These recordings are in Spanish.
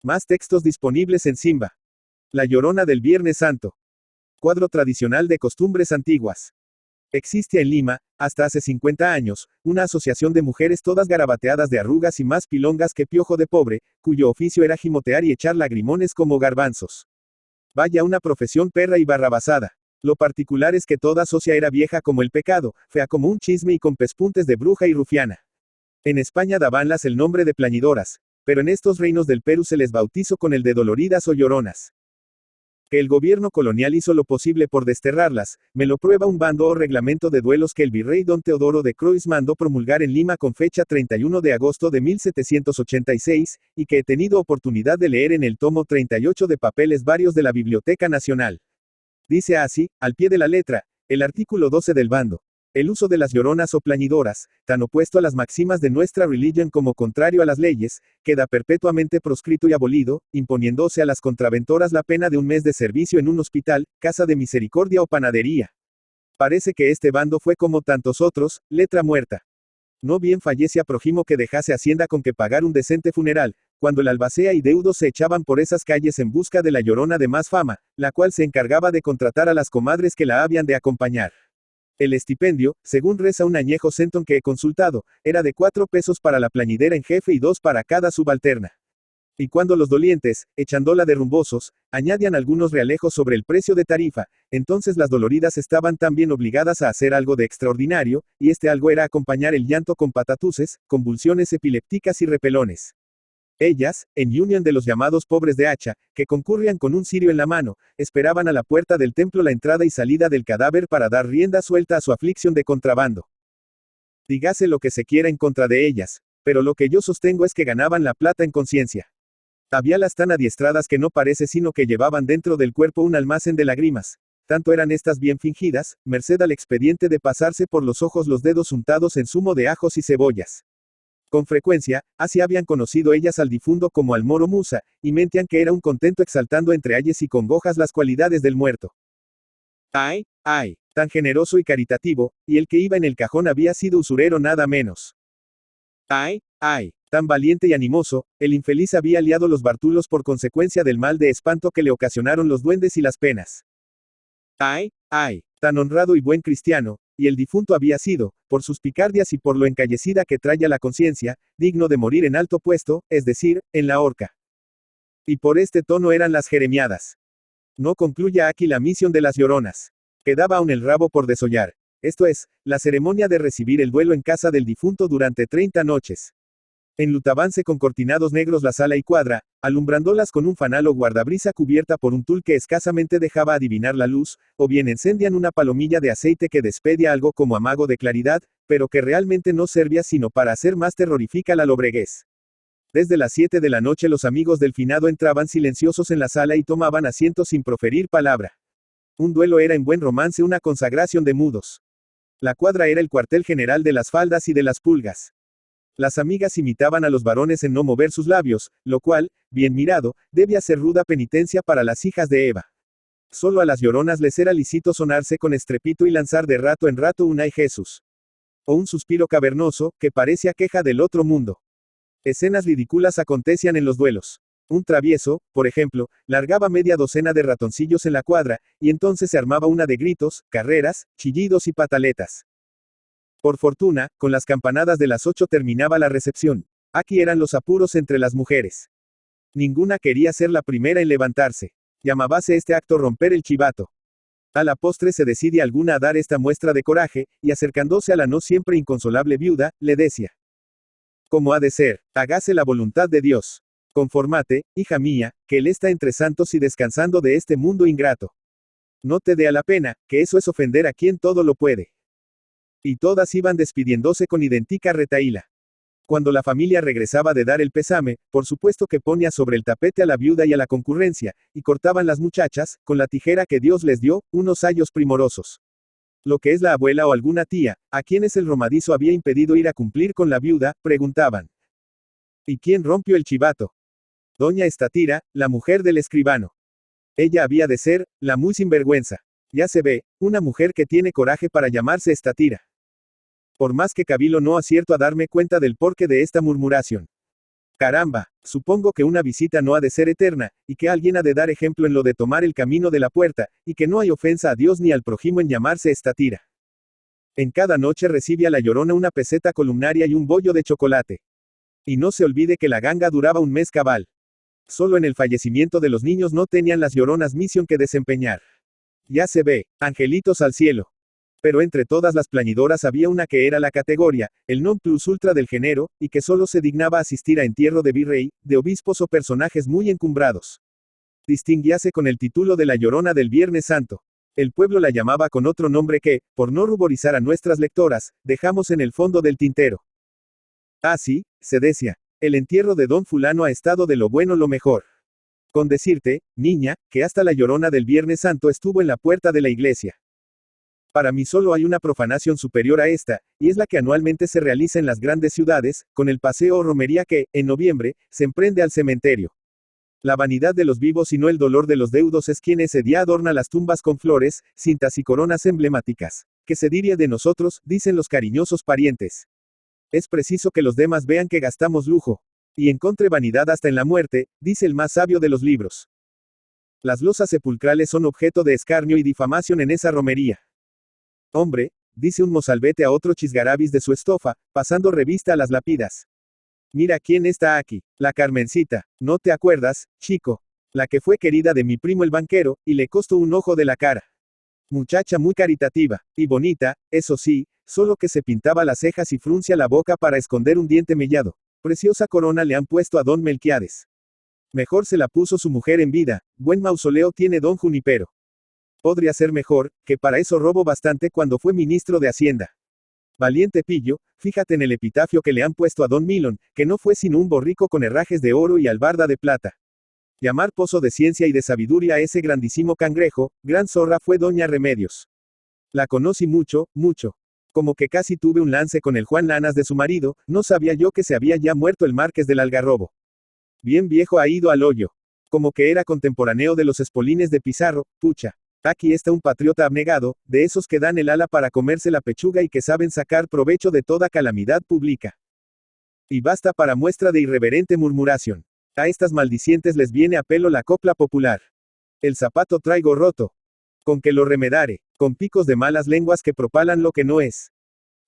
Más textos disponibles en Simba. La Llorona del Viernes Santo. Cuadro tradicional de costumbres antiguas. Existe en Lima, hasta hace 50 años, una asociación de mujeres todas garabateadas de arrugas y más pilongas que piojo de pobre, cuyo oficio era gimotear y echar lagrimones como garbanzos. Vaya una profesión perra y barrabasada. Lo particular es que toda socia era vieja como el pecado, fea como un chisme y con pespuntes de bruja y rufiana. En España dabanlas el nombre de plañidoras, pero en estos reinos del Perú se les bautizó con el de doloridas o lloronas. Que el gobierno colonial hizo lo posible por desterrarlas, me lo prueba un bando o reglamento de duelos que el virrey don Teodoro de Croix mandó promulgar en Lima con fecha 31 de agosto de 1786, y que he tenido oportunidad de leer en el tomo 38 de papeles varios de la Biblioteca Nacional. Dice así, al pie de la letra, el artículo 12 del bando. El uso de las lloronas o plañidoras, tan opuesto a las máximas de nuestra religión como contrario a las leyes, queda perpetuamente proscrito y abolido, imponiéndose a las contraventoras la pena de 1 mes de servicio en un hospital, casa de misericordia o panadería. Parece que este bando fue como tantos otros, letra muerta. No bien fallece a prójimo que dejase hacienda con que pagar un decente funeral, cuando el albacea y deudos se echaban por esas calles en busca de la llorona de más fama, la cual se encargaba de contratar a las comadres que la habían de acompañar. El estipendio, según reza un añejo centón que he consultado, era de 4 pesos para la plañidera en jefe y 2 para cada subalterna. Y cuando los dolientes, echándola de rumbosos, añadían algunos realejos sobre el precio de tarifa, entonces las doloridas estaban también obligadas a hacer algo de extraordinario, y este algo era acompañar el llanto con patatuses, convulsiones epilépticas y repelones. Ellas, en unión de los llamados pobres de hacha, que concurrían con un cirio en la mano, esperaban a la puerta del templo la entrada y salida del cadáver para dar rienda suelta a su aflicción de contrabando. Dígase lo que se quiera en contra de ellas, pero lo que yo sostengo es que ganaban la plata en conciencia. Habíalas tan adiestradas que no parece sino que llevaban dentro del cuerpo un almacén de lágrimas. Tanto eran estas bien fingidas, merced al expediente de pasarse por los ojos los dedos untados en zumo de ajos y cebollas. Con frecuencia, así habían conocido ellas al difunto como al moro Musa, y mentían que era un contento exaltando entre ayes y congojas las cualidades del muerto. ¡Ay, ay! Tan generoso y caritativo, y el que iba en el cajón había sido usurero nada menos. ¡Ay, ay! Tan valiente y animoso, el infeliz había liado los bartulos por consecuencia del mal de espanto que le ocasionaron los duendes y las penas. ¡Ay, ay! Tan honrado y buen cristiano, y el difunto había sido, por sus picardias y por lo encallecida que traía la conciencia, digno de morir en alto puesto, es decir, en la horca. Y por este tono eran las jeremiadas. No concluya aquí la misión de las lloronas. Quedaba aún el rabo por desollar. Esto es, la ceremonia de recibir el duelo en casa del difunto durante 30 noches. Enlutábanse con cortinados negros la sala y cuadra, alumbrándolas con un fanal o guardabrisa cubierta por un tul que escasamente dejaba adivinar la luz, o bien encendían una palomilla de aceite que despedía algo como amago de claridad, pero que realmente no servía sino para hacer más terrorífica la lobreguez. Desde las 7 de la noche los amigos del finado entraban silenciosos en la sala y tomaban asiento sin proferir palabra. Un duelo era en buen romance una consagración de mudos. La cuadra era el cuartel general de las faldas y de las pulgas. Las amigas imitaban a los varones en no mover sus labios, lo cual, bien mirado, debía ser ruda penitencia para las hijas de Eva. Solo a las lloronas les era lícito sonarse con estrepito y lanzar de rato en rato un ay Jesús. O un suspiro cavernoso, que parecía queja del otro mundo. Escenas ridículas acontecían en los duelos. Un travieso, por ejemplo, largaba media docena de ratoncillos en la cuadra, y entonces se armaba una de gritos, carreras, chillidos y pataletas. Por fortuna, con las campanadas de las 8 terminaba la recepción. Aquí eran los apuros entre las mujeres. Ninguna quería ser la primera en levantarse. Llamábase este acto romper el chivato. A la postre se decide alguna a dar esta muestra de coraje, y acercándose a la no siempre inconsolable viuda, le decía: «¿Cómo ha de ser? Hágase la voluntad de Dios. Conformate, hija mía, que Él está entre santos y descansando de este mundo ingrato. No te dé a la pena, que eso es ofender a quien todo lo puede». Y todas iban despidiéndose con idéntica retahíla. Cuando la familia regresaba de dar el pésame, por supuesto que ponía sobre el tapete a la viuda y a la concurrencia, y cortaban las muchachas, con la tijera que Dios les dio, unos sayos primorosos. Lo que es la abuela o alguna tía, a quienes el romadizo había impedido ir a cumplir con la viuda, preguntaban: ¿y quién rompió el chivato? Doña Estatira, la mujer del escribano. Ella había de ser, la muy sinvergüenza. Ya se ve, una mujer que tiene coraje para llamarse Estatira. Por más que cavilo no acierto a darme cuenta del porqué de esta murmuración. Caramba, supongo que una visita no ha de ser eterna, y que alguien ha de dar ejemplo en lo de tomar el camino de la puerta, y que no hay ofensa a Dios ni al prójimo en llamarse estatira. En cada noche recibe a la Llorona una peseta columnaria y un bollo de chocolate. Y no se olvide que la ganga duraba un mes cabal. Solo en el fallecimiento de los niños no tenían las Lloronas misión que desempeñar. Ya se ve, angelitos al cielo. Pero entre todas las plañidoras había una que era la categoría, el non plus ultra del género, y que solo se dignaba asistir a entierro de virrey, de obispos o personajes muy encumbrados. Distinguíase con el título de la Llorona del Viernes Santo. El pueblo la llamaba con otro nombre que, por no ruborizar a nuestras lectoras, dejamos en el fondo del tintero. Ah, sí, se decía. El entierro de don fulano ha estado de lo bueno lo mejor. Con decirte, niña, que hasta la Llorona del Viernes Santo estuvo en la puerta de la iglesia. Para mí solo hay una profanación superior a esta, y es la que anualmente se realiza en las grandes ciudades, con el paseo o romería que, en noviembre, se emprende al cementerio. La vanidad de los vivos y no el dolor de los deudos es quien ese día adorna las tumbas con flores, cintas y coronas emblemáticas. ¿Qué se diría de nosotros?, dicen los cariñosos parientes. Es preciso que los demás vean que gastamos lujo. Y encontre vanidad hasta en la muerte, dice el más sabio de los libros. Las losas sepulcrales son objeto de escarnio y difamación en esa romería. Hombre, dice un mozalbete a otro chisgarabis de su estofa, pasando revista a las lápidas. Mira quién está aquí, la Carmencita, ¿no te acuerdas, chico? La que fue querida de mi primo el banquero, y le costó un ojo de la cara. Muchacha muy caritativa, y bonita, eso sí, solo que se pintaba las cejas y fruncia la boca para esconder un diente mellado. Preciosa corona le han puesto a don Melquiades. Mejor se la puso su mujer en vida, buen mausoleo tiene don Junipero. Podría ser mejor, que para eso robó bastante cuando fue ministro de Hacienda. Valiente pillo, fíjate en el epitafio que le han puesto a don Milón, que no fue sino un borrico con herrajes de oro y albarda de plata. Llamar pozo de ciencia y de sabiduría a ese grandísimo cangrejo, gran zorra fue doña Remedios. La conocí mucho, mucho. Como que casi tuve un lance con el Juan Lanas de su marido, no sabía yo que se había ya muerto el Marqués del Algarrobo. Bien viejo ha ido al hoyo. Como que era contemporáneo de los espolines de Pizarro, pucha. Aquí está un patriota abnegado, de esos que dan el ala para comerse la pechuga y que saben sacar provecho de toda calamidad pública. Y basta para muestra de irreverente murmuración. A estas maldicientes les viene a pelo la copla popular. El zapato traigo roto. Con que lo remedare, con picos de malas lenguas que propalan lo que no es.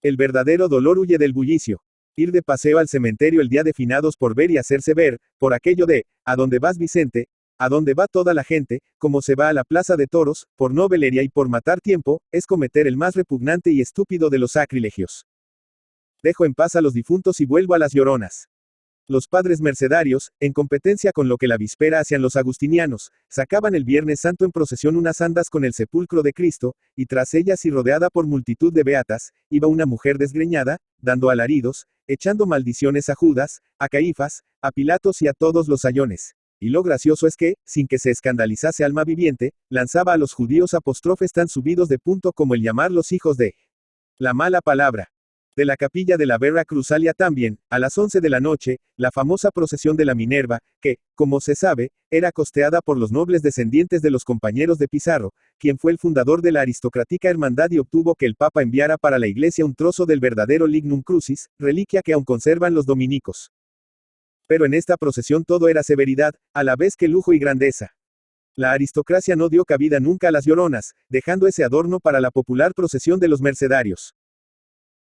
El verdadero dolor huye del bullicio. Ir de paseo al cementerio el día de finados por ver y hacerse ver, por aquello de, ¿a dónde vas Vicente? A donde va toda la gente, como se va a la plaza de toros, por no velería y por matar tiempo, es cometer el más repugnante y estúpido de los sacrilegios. Dejo en paz a los difuntos y vuelvo a las lloronas. Los padres mercedarios, en competencia con lo que la víspera hacían los agustinianos, sacaban el Viernes Santo en procesión unas andas con el sepulcro de Cristo, y tras ellas y rodeada por multitud de beatas, iba una mujer desgreñada, dando alaridos, echando maldiciones a Judas, a Caifás, a Pilatos y a todos los sayones. Y lo gracioso es que, sin que se escandalizase alma viviente, lanzaba a los judíos apóstrofes tan subidos de punto como el llamar los hijos de la mala palabra. De la capilla de la Vera Cruzalia también, a las 11 de la noche, la famosa procesión de la Minerva, que, como se sabe, era costeada por los nobles descendientes de los compañeros de Pizarro, quien fue el fundador de la aristocrática hermandad y obtuvo que el Papa enviara para la iglesia un trozo del verdadero Lignum Crucis, reliquia que aún conservan los dominicos. Pero en esta procesión todo era severidad, a la vez que lujo y grandeza. La aristocracia no dio cabida nunca a las lloronas, dejando ese adorno para la popular procesión de los mercedarios.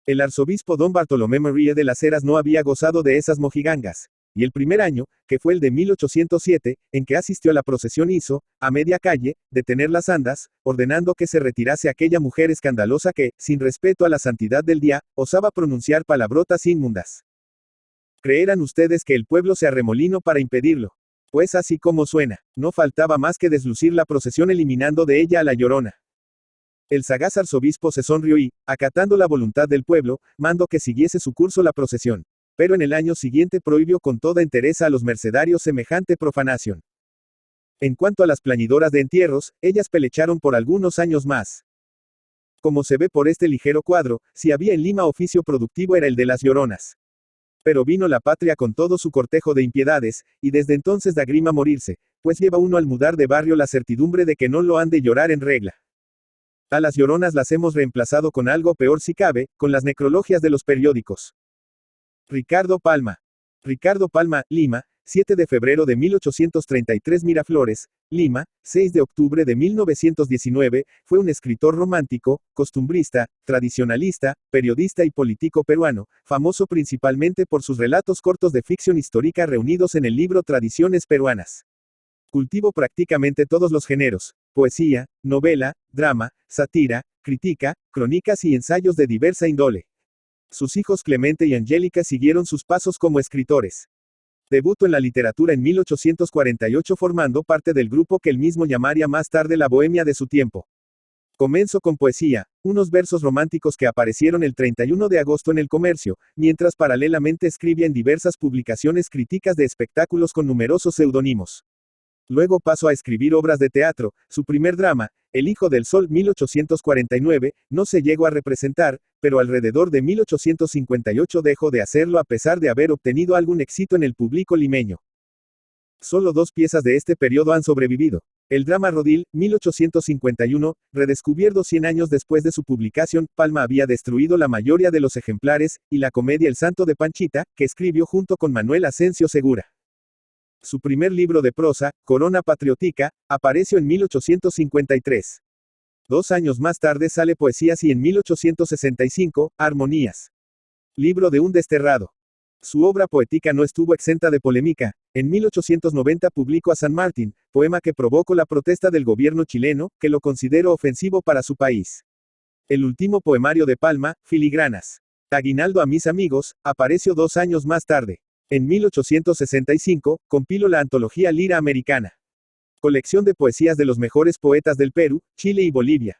El arzobispo don Bartolomé María de las Heras no había gozado de esas mojigangas, y el primer año, que fue el de 1807, en que asistió a la procesión hizo, a media calle, detener las andas, ordenando que se retirase aquella mujer escandalosa que, sin respeto a la santidad del día, osaba pronunciar palabrotas inmundas. ¿Creerán ustedes que el pueblo se arremolinó para impedirlo? Pues así como suena, no faltaba más que deslucir la procesión eliminando de ella a la llorona. El sagaz arzobispo se sonrió y, acatando la voluntad del pueblo, mandó que siguiese su curso la procesión. Pero en el año siguiente prohibió con toda entereza a los mercedarios semejante profanación. En cuanto a las plañidoras de entierros, ellas pelecharon por algunos años más. Como se ve por este ligero cuadro, si había en Lima oficio productivo era el de las lloronas. Pero vino la patria con todo su cortejo de impiedades, y desde entonces da grima morirse, pues lleva uno al mudar de barrio la certidumbre de que no lo han de llorar en regla. A las lloronas las hemos reemplazado con algo peor si cabe, con las necrologias de los periódicos. Ricardo Palma. Ricardo Palma, Lima, 7 de febrero de 1833. Miraflores, Lima, 6 de octubre de 1919, fue un escritor romántico, costumbrista, tradicionalista, periodista y político peruano, famoso principalmente por sus relatos cortos de ficción histórica reunidos en el libro Tradiciones Peruanas. Cultivó prácticamente todos los géneros: poesía, novela, drama, sátira, crítica, crónicas y ensayos de diversa índole. Sus hijos Clemente y Angélica siguieron sus pasos como escritores. Debutó en la literatura en 1848 formando parte del grupo que él mismo llamaría más tarde la Bohemia de su tiempo. Comenzó con poesía, unos versos románticos que aparecieron el 31 de agosto en El Comercio, mientras paralelamente escribía en diversas publicaciones críticas de espectáculos con numerosos seudónimos. Luego pasó a escribir obras de teatro. Su primer drama, El Hijo del Sol 1849, no se llegó a representar, pero alrededor de 1858 dejó de hacerlo a pesar de haber obtenido algún éxito en el público limeño. Solo 2 piezas de este periodo han sobrevivido. El drama Rodil, 1851, redescubierto 100 años después de su publicación, Palma había destruido la mayoría de los ejemplares, y la comedia El Santo de Panchita, que escribió junto con Manuel Asensio Segura. Su primer libro de prosa, Corona Patriótica, apareció en 1853. 2 años más tarde sale Poesías y en 1865, Armonías. Libro de un desterrado. Su obra poética no estuvo exenta de polémica. En 1890 publicó A San Martín, poema que provocó la protesta del gobierno chileno, que lo consideró ofensivo para su país. El último poemario de Palma, Filigranas. Aguinaldo a mis amigos, apareció 2 años más tarde. En 1865, compiló la antología Lira Americana. Colección de poesías de los mejores poetas del Perú, Chile y Bolivia.